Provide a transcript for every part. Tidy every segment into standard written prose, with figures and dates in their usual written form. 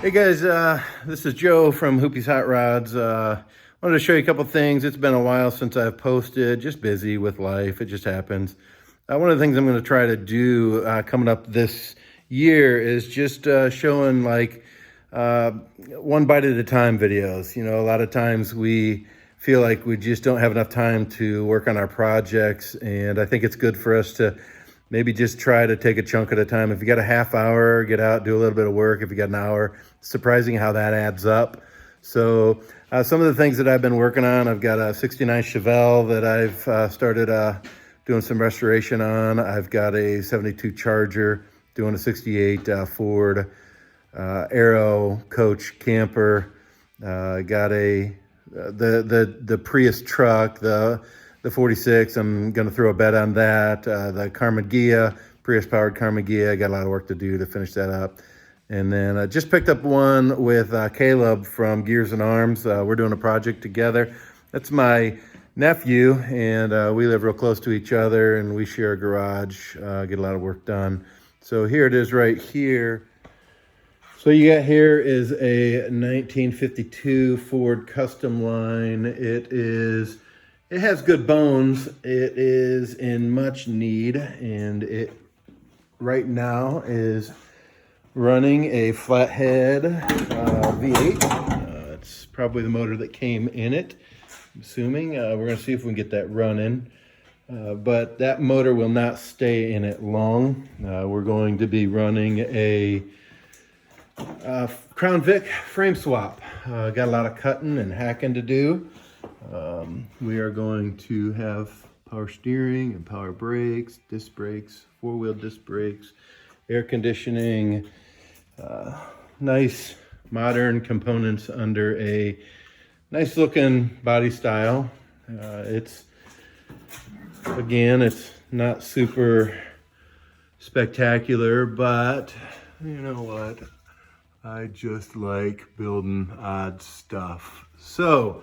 Hey guys, this is Joe from Hoopy's Hot Rods. Wanted to show you a couple things. It's been a while since I've posted, just busy with life, it just happens. One of the things I'm going to try to do coming up this year is just showing like one bite at a time videos. You know, a lot of times we feel like we just don't have enough time to work on our projects, and I think it's good for us to maybe just try to take a chunk at a time. If you got a half hour, get out, do a little bit of work. If you got an hour, it's surprising how that adds up. So some of the things that I've been working on, I've got a 69 Chevelle that I've started doing some restoration on. I've got a 72 Charger, doing a 68 Ford Aero Coach camper. Got a the Prius truck, the 46, I'm going to throw a bet on that. The Carmagia, Prius-powered Carmagia, I got a lot of work to do to finish that up. And then I just picked up one with Caleb from Gears and Arms. We're doing a project together. That's my nephew, and we live real close to each other, and we share a garage, get a lot of work done. So here it is right here. So you got here is a 1952 Ford Customline. It has good bones. It is in much need, and it right now is running a flathead V8. It's probably the motor that came in it, I'm assuming. We're going to see if we can get that running. But that motor will not stay in it long. We're going to be running a Crown Vic frame swap. Got a lot of cutting and hacking to do. We are going to have power steering and power brakes, disc brakes, four-wheel disc brakes, air conditioning, nice modern components under a nice looking body style. It's not super spectacular, but you know what? I just like building odd stuff. So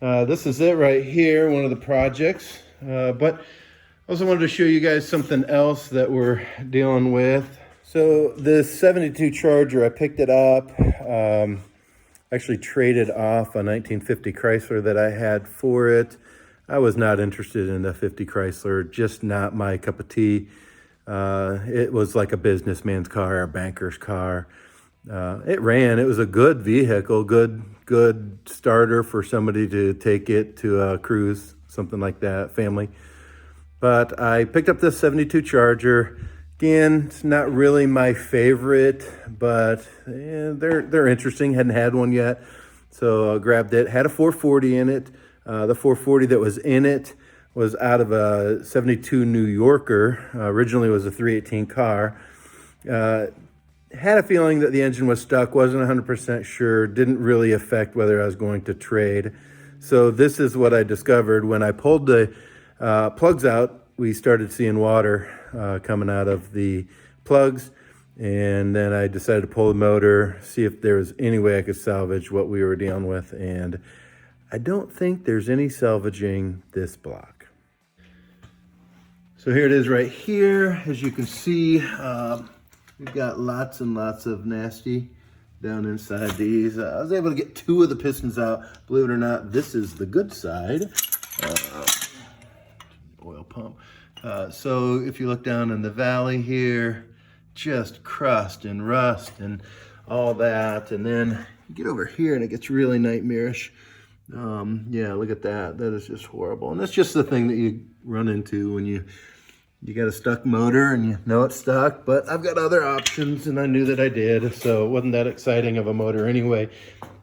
this is it right here, one of the projects. But I also wanted to show you guys something else that we're dealing with. So this 72 Charger, I picked it up, actually traded off a 1950 Chrysler that I had for it. I was not interested in the 50 Chrysler, just not my cup of tea. It was like a businessman's car, a banker's car. It ran. It was a good vehicle, good starter for somebody to take it to a cruise, something like that, family. But I picked up this 72 Charger. Again, it's not really my favorite, but they're interesting. Hadn't had one yet, so I grabbed it. Had a 440 in it. The 440 that was in it was out of a 72 New Yorker. Originally it was a 318 car. Had a feeling that the engine was stuck, wasn't 100% sure, didn't really affect whether I was going to trade. So this is what I discovered. When I pulled the plugs out, we started seeing water coming out of the plugs. And then I decided to pull the motor, see if there was any way I could salvage what we were dealing with. And I don't think there's any salvaging this block. So here it is right here. As you can see, we've got lots and lots of nasty down inside these. I was able to get two of the pistons out. Believe it or not, this is the good side. Oil pump. So if you look down in the valley here, just crust and rust and all that. And then you get over here and it gets really nightmarish. Yeah, look at that. That is just horrible. And that's just the thing that you run into when you got a stuck motor and you know it's stuck, but I've got other options and I knew that I did, so it wasn't that exciting of a motor anyway.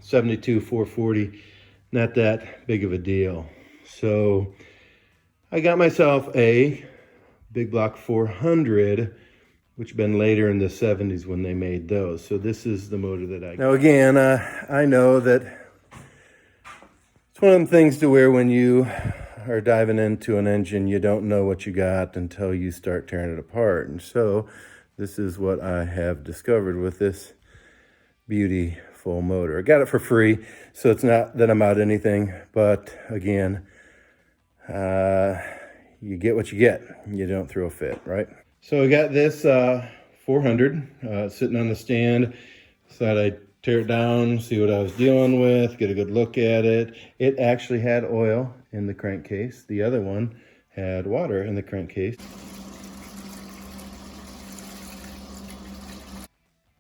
72 440, not that big of a deal. So I got myself a big block 400, which been later in the 70s when they made those. So this is the motor that I got. Now again, I know that it's one of them things to where when you are diving into an engine, you don't know what you got until you start tearing it apart. And so this is what I have discovered with this beautiful motor. I got it for free, so it's not that I'm out anything, but again, you get what you get. You don't throw a fit, right? So I got this 400 sitting on the stand. Thought I'd tear it down, see what I was dealing with, get a good look at it. It actually had oil in the crankcase. The other one had water in the crankcase.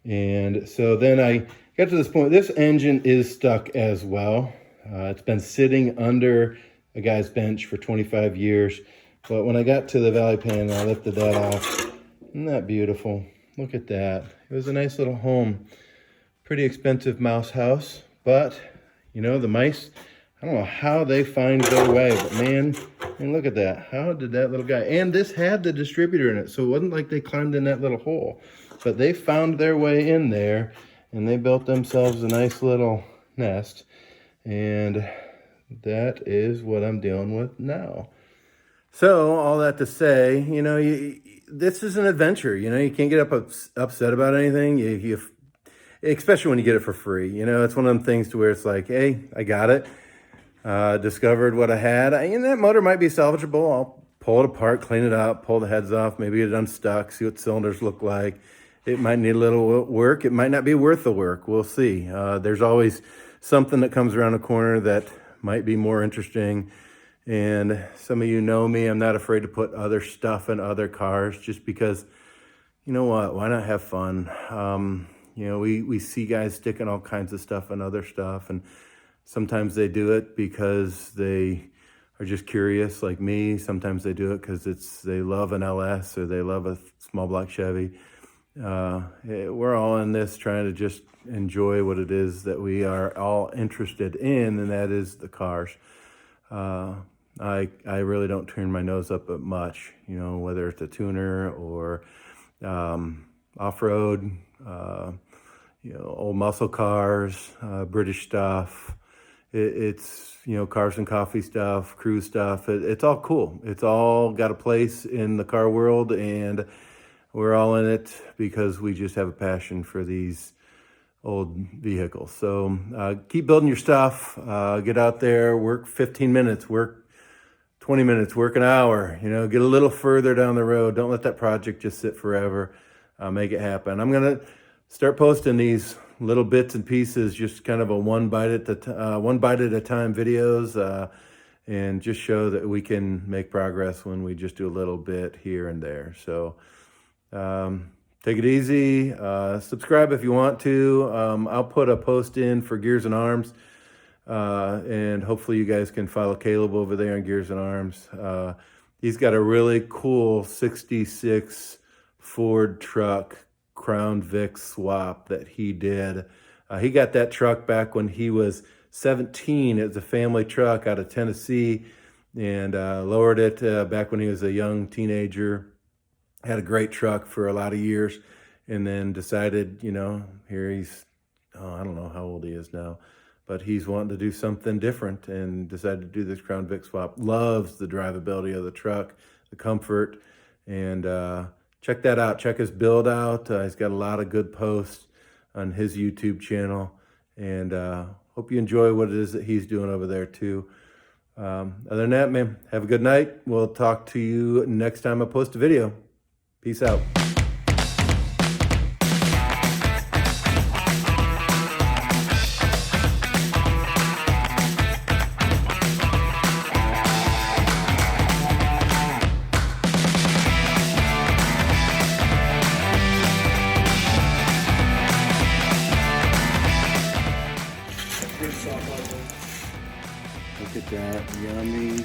And so then I got to this point. This engine is stuck as well. It's been sitting under a guy's bench for 25 years. But when I got to the valley pan, I lifted that off. Isn't that beautiful? Look at that. It was a nice little home. Pretty expensive mouse house. But, you know, the mice, I don't know how they find their way. But man, look at that. How did that little guy... And this had the distributor in it. So it wasn't like they climbed in that little hole. But they found their way in there. And they built themselves a nice little nest. And that is what I'm dealing with now. So all that to say, you know, this is an adventure. You know, you can't get upset about anything. Especially when you get it for free. You know, it's one of them things to where it's like, hey, I got it. Discovered what I had. And that motor might be salvageable. I'll pull it apart, clean it up, pull the heads off, maybe get it unstuck, see what cylinders look like. It might need a little work. It might not be worth the work. We'll see. There's always something that comes around the corner that might be more interesting. And some of you know me, I'm not afraid to put other stuff in other cars just because, you know what, why not have fun? You know, we see guys sticking all kinds of stuff in other stuff, and sometimes they do it because they are just curious like me. Sometimes they do it because they love an LS or they love a small block Chevy. We're all in this trying to just enjoy what it is that we are all interested in, and that is the cars. I really don't turn my nose up at much, you know, whether it's a tuner or off-road, you know, old muscle cars, British stuff. It's, you know, cars and coffee stuff, cruise stuff. It's all cool. It's all got a place in the car world, and we're all in it because we just have a passion for these old vehicles. So keep building your stuff, get out there, work 15 minutes, work 20 minutes, work an hour, you know, get a little further down the road. Don't let that project just sit forever. Make it happen. I'm going to start posting these little bits and pieces, just kind of a one bite at a time videos, and just show that we can make progress when we just do a little bit here and there. So take it easy. Subscribe if you want to. I'll put a post in for Gears and Arms, and hopefully you guys can follow Caleb over there on Gears and Arms. He's got a really cool 66 Ford truck Crown Vic swap that he did. He got that truck back when he was 17. It was a family truck out of Tennessee, and lowered it back when he was a young teenager. Had a great truck for a lot of years, and then decided, you know, here he's, I don't know how old he is now, but he's wanting to do something different and decided to do this Crown Vic swap. Loves the drivability of the truck, the comfort, and check that out. Check his build out. He's got a lot of good posts on his YouTube channel, and hope you enjoy what it is that he's doing over there too. Other than that, man, have a good night. We'll talk to you next time I post a video. Peace out. Look at that, yummy.